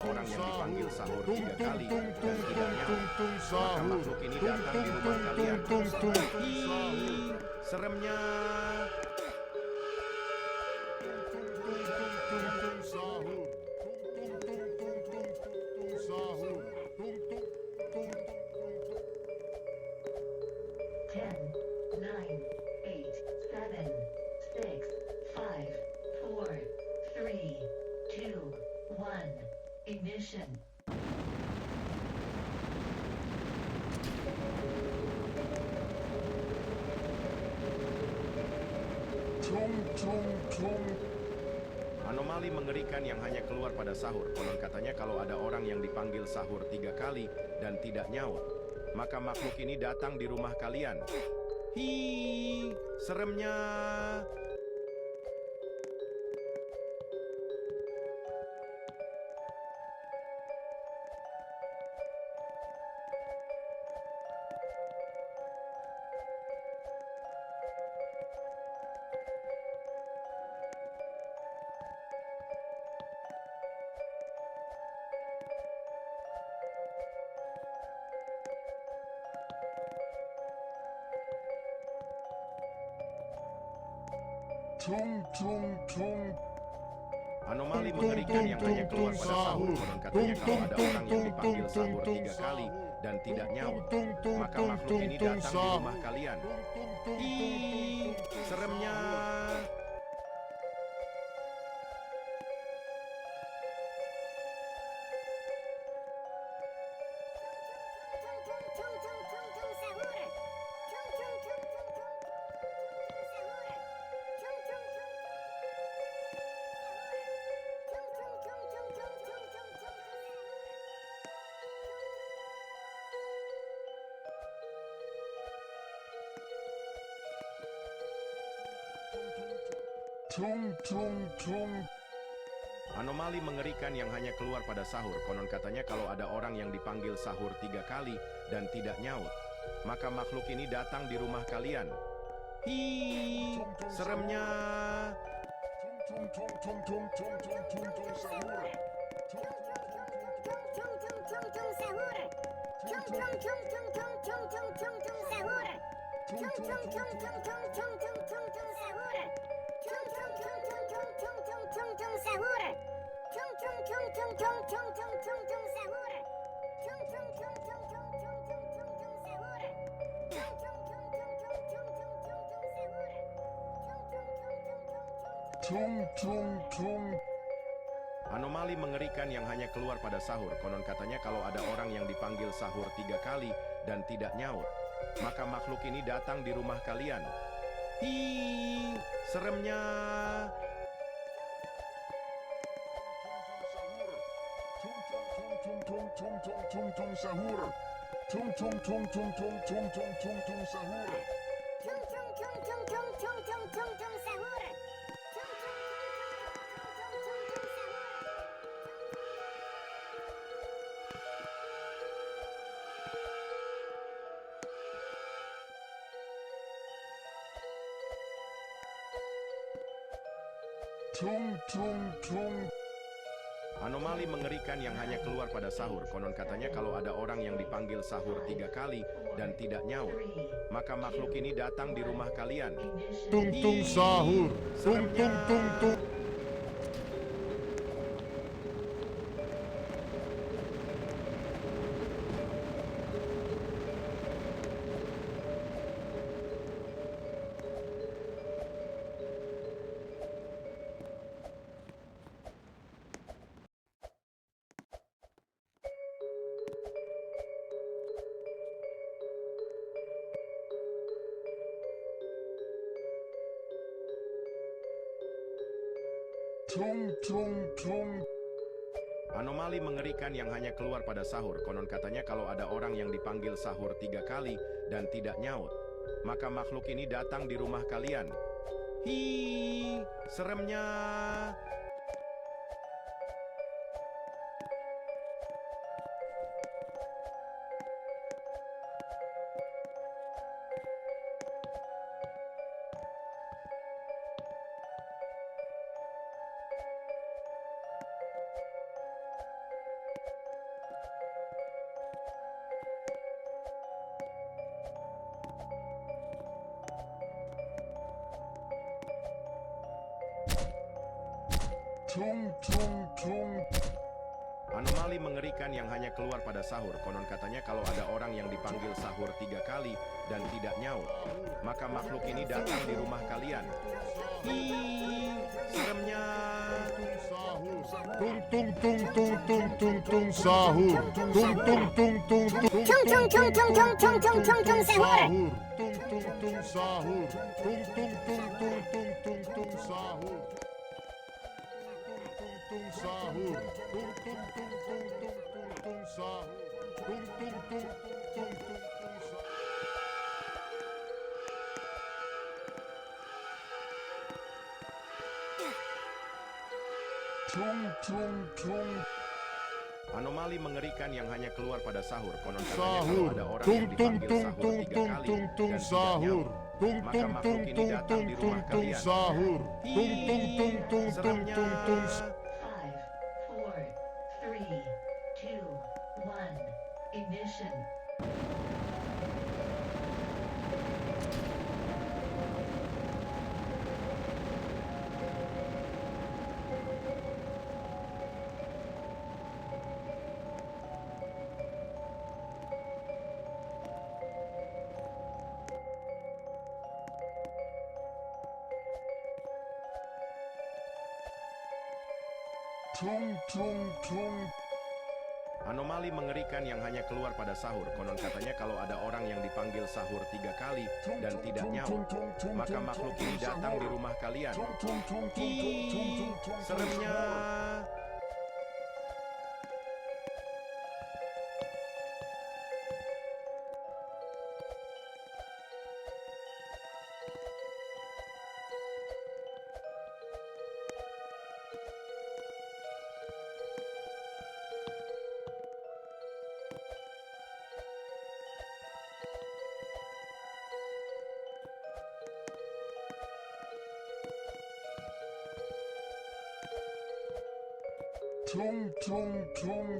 orang yang dipanggil sahur 3 kali dan tidak nyaut, maka makhluk ini datang di rumah kalian. Ih, seremnya. Ten, nine, eight, seven, six, five, four, three, two, one. Ignition. Anomali mengerikan yang hanya keluar pada sahur. Konon katanya kalau ada orang yang dipanggil sahur 3 kali dan tidak nyaut, maka makhluk ini datang di rumah kalian. Hi, seremnya. Anomali mengerikan yang hanya keluar pada sahur. Konon katanya kalau ada orang yang dipanggil sahur 3 kali dan tidak nyaut, maka makhluk ini datang di rumah kalian. Ih, seremnya. Anomali mengerikan yang hanya keluar pada sahur. Konon katanya kalau ada orang yang dipanggil sahur 3 kali dan tidak nyaut, maka makhluk ini datang di rumah kalian. Hi, seremnya. Anomali mengerikan yang hanya keluar pada sahur. Konon katanya kalau ada orang yang dipanggil sahur 3 kali dan tidak nyaut, maka makhluk ini datang di rumah kalian. Hi, seremnya. Anomali mengerikan yang hanya keluar pada sahur. Konon katanya kalau ada orang yang dipanggil sahur 3 kali dan tidak nyaut, maka makhluk ini datang di rumah kalian. Tung tung sahur. Tung tung tung tung. Anomali mengerikan yang hanya keluar pada sahur. Konon katanya kalau ada orang yang dipanggil sahur 3 kali dan tidak nyaut, maka makhluk ini datang di rumah kalian. Hi, seremnya. Tung tung tung. Anomali mengerikan yang hanya keluar pada sahur. Konon katanya kalau ada orang yang dipanggil sahur 3 kali dan tidak nyaut, maka makhluk ini datang di rumah kalian. Hi, seremnya. Tung tung tung tung tung tung tung sahur. Tung tung tung tung tung tung sahur. Tung tung tung sahur. Tung tung tung tung tung tung tung sahur. Tung sahur. Tung tung tung tung tung tung tung sahur. Tung tung tung tung tung tung sahur. Tung tung tung. Anomali mengerikan yang hanya keluar pada sahur. Konon katanya Sahur. kalau ada orang Tung yang tung dipanggil tung sahur tung 3 tung kali tung tung dan tidak sahur. nyaut, Tung maka tung makhluk tung ini tung datang tung di tung rumah tung kalian. sahur. Tung tung tung tung tung Seremnya. tung tung. 5, 4, 3, 2, 1. Ignition. Tung tung tung. Anomali mengerikan yang hanya keluar pada sahur. Konon katanya kalau ada orang yang dipanggil sahur 3 kali dan tidak nyaut, maka makhluk ini datang di rumah kalian. Hi, seremnya. Tung tung tung.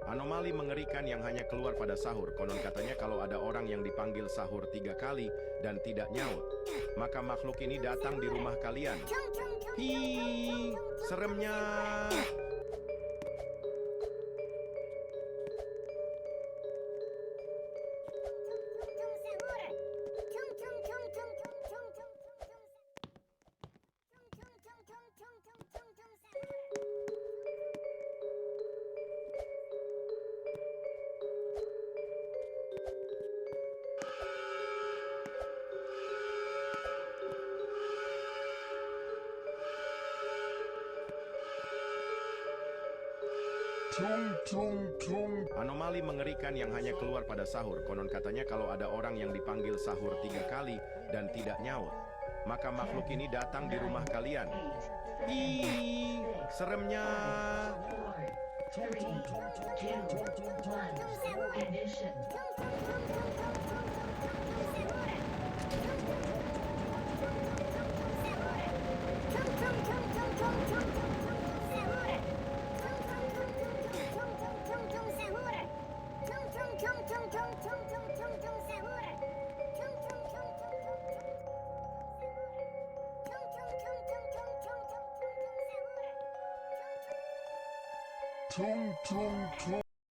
Anomali mengerikan yang hanya keluar pada sahur. Konon katanya kalau ada orang yang dipanggil sahur 3 kali dan tidak nyaut, maka makhluk ini datang di rumah kalian. Hi, seremnya. Tung tung tung. Anomali mengerikan yang hanya keluar pada sahur. Konon katanya kalau ada orang yang dipanggil sahur 3 kali dan tidak nyaut, maka makhluk ini datang di rumah kalian. Hi, seremnya. 4, 3, 2, 1. Ignition. Tung tung tung.